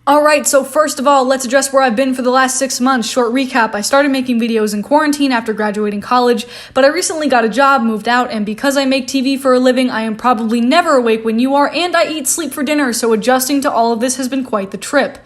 Alright, so first of all, let's address where I've been for the last 6 months. Short recap, I started making videos in quarantine after graduating college, but I recently got a job, moved out, and because I make TV for a living, I am probably never awake when you are, and I eat sleep for dinner, so adjusting to all of this has been quite the trip.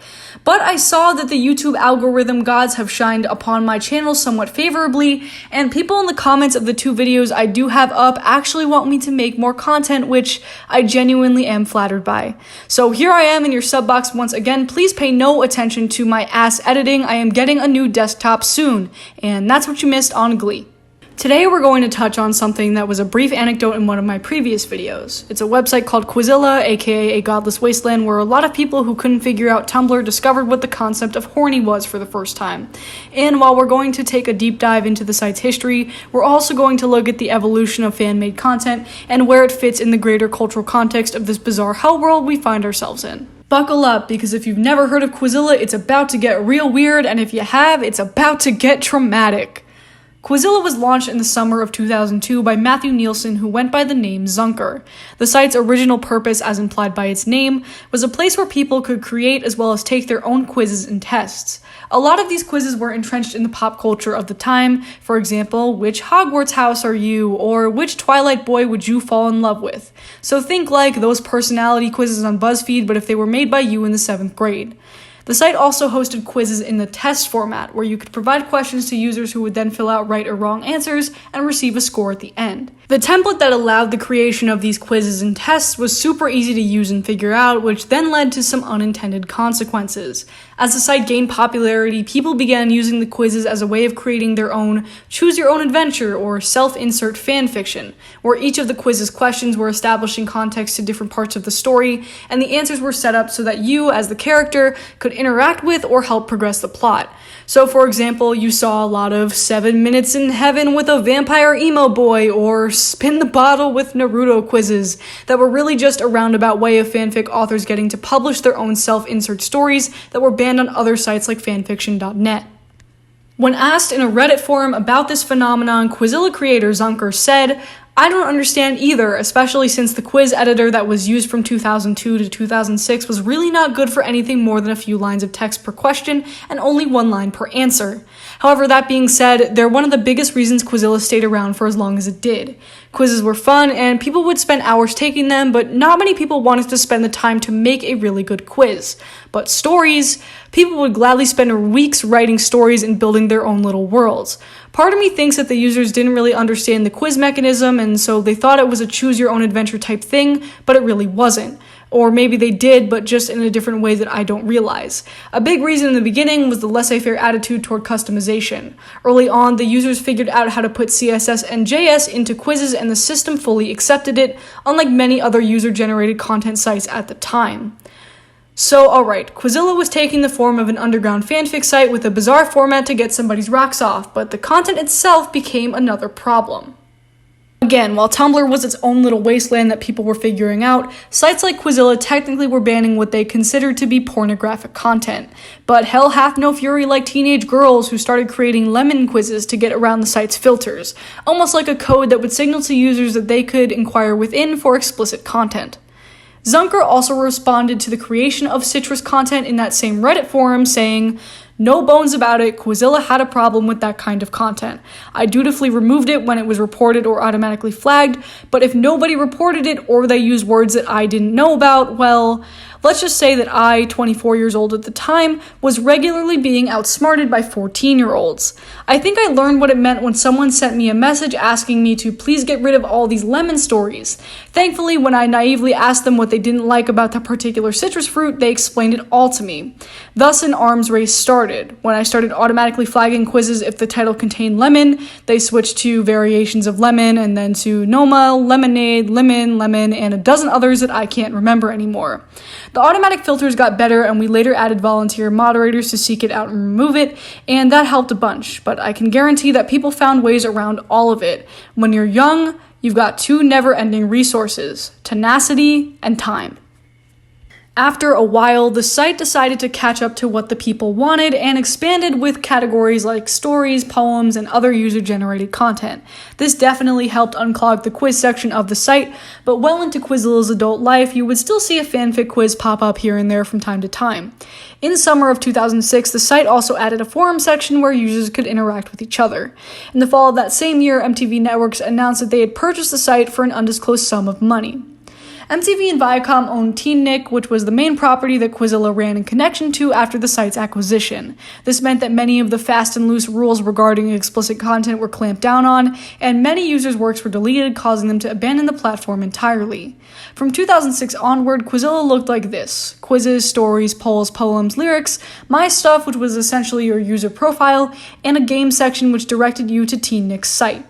But I saw that the YouTube algorithm gods have shined upon my channel somewhat favorably, and people in the comments of the 2 videos I do have up actually want me to make more content, which I genuinely am flattered by. So here I am in your sub box once again. Please pay no attention to my ass editing. I am getting a new desktop soon, and that's what you missed on Glee. Today we're going to touch on something that was a brief anecdote in one of my previous videos. It's a website called Quizilla, aka a godless wasteland, where a lot of people who couldn't figure out Tumblr discovered what the concept of horny was for the first time. And while we're going to take a deep dive into the site's history, we're also going to look at the evolution of fan-made content and where it fits in the greater cultural context of this bizarre hell world we find ourselves in. Buckle up, because if you've never heard of Quizilla, it's about to get real weird, and if you have, it's about to get traumatic. Quizilla was launched in the summer of 2002 by Matthew Nielsen, who went by the name Zunker. The site's original purpose, as implied by its name, was a place where people could create as well as take their own quizzes and tests. A lot of these quizzes were entrenched in the pop culture of the time. For example, which Hogwarts house are you? Or which Twilight boy would you fall in love with? So think like those personality quizzes on BuzzFeed, but if they were made by you in the 7th grade. The site also hosted quizzes in the test format, where you could provide questions to users who would then fill out right or wrong answers and receive a score at the end. The template that allowed the creation of these quizzes and tests was super easy to use and figure out, which then led to some unintended consequences. As the site gained popularity, people began using the quizzes as a way of creating their own choose-your-own-adventure or self-insert fanfiction, where each of the quiz's questions were establishing context to different parts of the story, and the answers were set up so that you, as the character, could interact with or help progress the plot. So, for example, you saw a lot of 7 minutes in heaven with a vampire emo boy, or spin the bottle with Naruto quizzes that were really just a roundabout way of fanfic authors getting to publish their own self-insert stories that were banned on other sites like fanfiction.net. When asked in a Reddit forum about this phenomenon, Quizilla creator Zunker said, "I don't understand either, especially since the quiz editor that was used from 2002 to 2006 was really not good for anything more than a few lines of text per question and only 1 line per answer. However, that being said, they're one of the biggest reasons Quizilla stayed around for as long as it did. Quizzes were fun, and people would spend hours taking them, but not many people wanted to spend the time to make a really good quiz. But stories, people would gladly spend weeks writing stories and building their own little worlds. Part of me thinks that the users didn't really understand the quiz mechanism, and so they thought it was a choose-your-own-adventure type thing, but it really wasn't. Or maybe they did, but just in a different way that I don't realize. A big reason in the beginning was the laissez-faire attitude toward customization. Early on, the users figured out how to put CSS and JS into quizzes, and the system fully accepted it, unlike many other user-generated content sites at the time. So, alright, Quizilla was taking the form of an underground fanfic site with a bizarre format to get somebody's rocks off, but the content itself became another problem. Again, while Tumblr was its own little wasteland that people were figuring out, sites like Quizilla technically were banning what they considered to be pornographic content. But hell hath no fury like teenage girls who started creating lemon quizzes to get around the site's filters, almost like a code that would signal to users that they could inquire within for explicit content. Zunker also responded to the creation of citrus content in that same Reddit forum, saying, "No bones about it, Quizilla had a problem with that kind of content. I dutifully removed it when it was reported or automatically flagged, but if nobody reported it or they used words that I didn't know about, well, let's just say that I, 24 years old at the time, was regularly being outsmarted by 14-year-olds. I think I learned what it meant when someone sent me a message asking me to please get rid of all these lemon stories. Thankfully, when I naively asked them what they didn't like about that particular citrus fruit, they explained it all to me. Thus, an arms race started. When I started automatically flagging quizzes if the title contained lemon, they switched to variations of lemon and then to Noma, lemonade, lemon, and a dozen others that I can't remember anymore. The automatic filters got better, and we later added volunteer moderators to seek it out and remove it, and that helped a bunch, but I can guarantee that people found ways around all of it. When you're young, you've got 2 never-ending resources: tenacity and time." After a while, the site decided to catch up to what the people wanted and expanded with categories like stories, poems, and other user-generated content. This definitely helped unclog the quiz section of the site, but well into Quizilla's adult life, you would still see a fanfic quiz pop up here and there from time to time. In summer of 2006, the site also added a forum section where users could interact with each other. In the fall of that same year, MTV Networks announced that they had purchased the site for an undisclosed sum of money. MTV and Viacom owned Teen Nick, which was the main property that Quizilla ran in connection to after the site's acquisition. This meant that many of the fast and loose rules regarding explicit content were clamped down on, and many users' works were deleted, causing them to abandon the platform entirely. From 2006 onward, Quizilla looked like this: quizzes, stories, polls, poems, lyrics, My Stuff, which was essentially your user profile, and a game section which directed you to Teen Nick's site.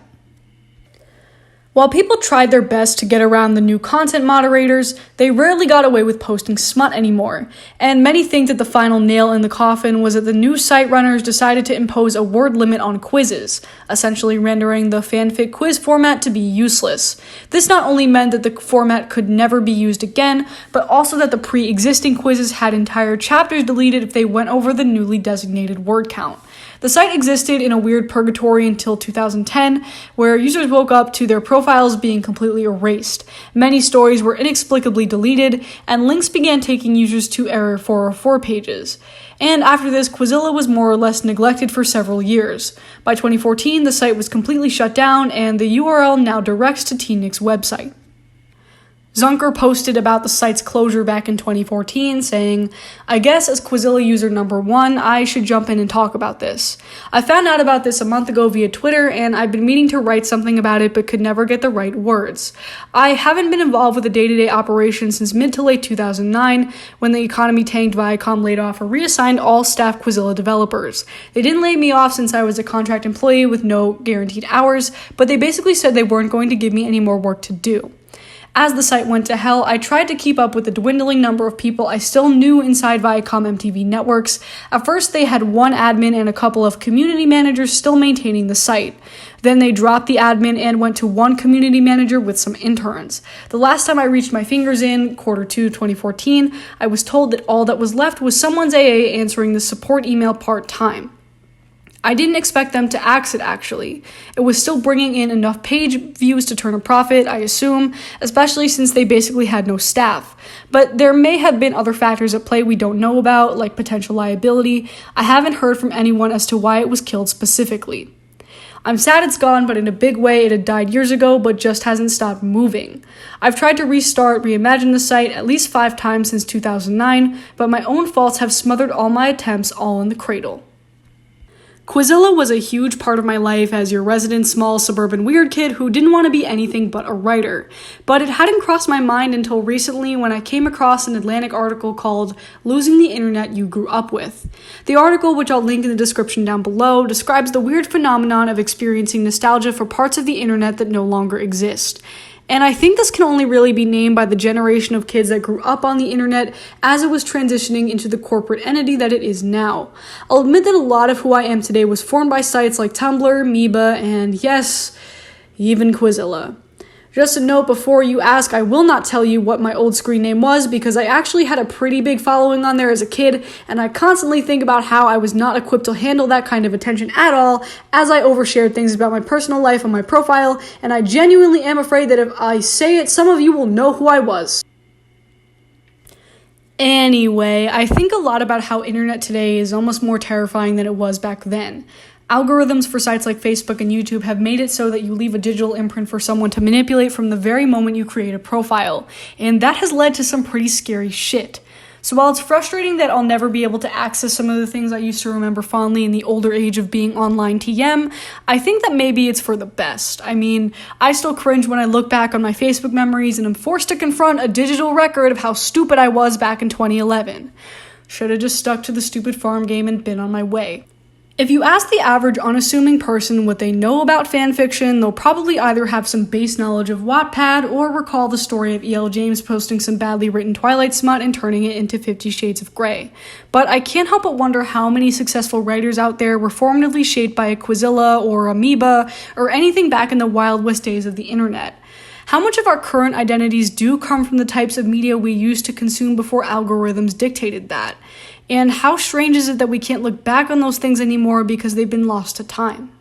While people tried their best to get around the new content moderators, they rarely got away with posting smut anymore, and many think that the final nail in the coffin was that the new site runners decided to impose a word limit on quizzes, essentially rendering the fanfic quiz format to be useless. This not only meant that the format could never be used again, but also that the pre-existing quizzes had entire chapters deleted if they went over the newly designated word count. The site existed in a weird purgatory until 2010, where users woke up to their profiles being completely erased. Many stories were inexplicably deleted, and links began taking users to Error 404 pages. And after this, Quizilla was more or less neglected for several years. By 2014, the site was completely shut down, and the URL now directs to Teen Nick's website. Zunker posted about the site's closure back in 2014, saying, "I guess as Quizilla user number 1, I should jump in and talk about this. I found out about this a month ago via Twitter, and I've been meaning to write something about it but could never get the right words. I haven't been involved with the day-to-day operation since mid to late 2009, when the economy tanked, Viacom laid off or reassigned all staff Quizilla developers. They didn't lay me off since I was a contract employee with no guaranteed hours, but they basically said they weren't going to give me any more work to do. As the site went to hell, I tried to keep up with the dwindling number of people I still knew inside Viacom MTV Networks. At first, they had one admin and a couple of community managers still maintaining the site. Then they dropped the admin and went to one community manager with some interns. The last time I reached my fingers in, Q2 2014, I was told that all that was left was someone's AA answering the support email part-time. I didn't expect them to axe it, actually. It was still bringing in enough page views to turn a profit, I assume, especially since they basically had no staff. But there may have been other factors at play we don't know about, like potential liability. I haven't heard from anyone as to why it was killed specifically. I'm sad it's gone, but in a big way it had died years ago, but just hasn't stopped moving. I've tried to reimagine the site at least 5 times since 2009, but my own faults have smothered all my attempts all in the cradle. Quizilla was a huge part of my life as your resident small suburban weird kid who didn't want to be anything but a writer. But it hadn't crossed my mind until recently when I came across an Atlantic article called Losing the Internet You Grew Up With. The article, which I'll link in the description down below, describes the weird phenomenon of experiencing nostalgia for parts of the internet that no longer exist. And I think this can only really be named by the generation of kids that grew up on the internet as it was transitioning into the corporate entity that it is now. I'll admit that a lot of who I am today was formed by sites like Tumblr, Meba, and yes, even Quizilla. Just a note before you ask, I will not tell you what my old screen name was because I actually had a pretty big following on there as a kid, and I constantly think about how I was not equipped to handle that kind of attention at all as I overshared things about my personal life on my profile, and I genuinely am afraid that if I say it, some of you will know who I was. Anyway, I think a lot about how internet today is almost more terrifying than it was back then. Algorithms for sites like Facebook and YouTube have made it so that you leave a digital imprint for someone to manipulate from the very moment you create a profile, and that has led to some pretty scary shit. So while it's frustrating that I'll never be able to access some of the things I used to remember fondly in the older age of being online TM, I think that maybe it's for the best. I mean, I still cringe when I look back on my Facebook memories and am forced to confront a digital record of how stupid I was back in 2011. Should have just stuck to the stupid farm game and been on my way. If you ask the average unassuming person what they know about fanfiction, they'll probably either have some base knowledge of Wattpad or recall the story of E.L. James posting some badly written Twilight smut and turning it into 50 Shades of Grey. But I can't help but wonder how many successful writers out there were formatively shaped by a Quizilla or Amoeba or anything back in the Wild West days of the internet. How much of our current identities do come from the types of media we used to consume before algorithms dictated that? And how strange is it that we can't look back on those things anymore because they've been lost to time?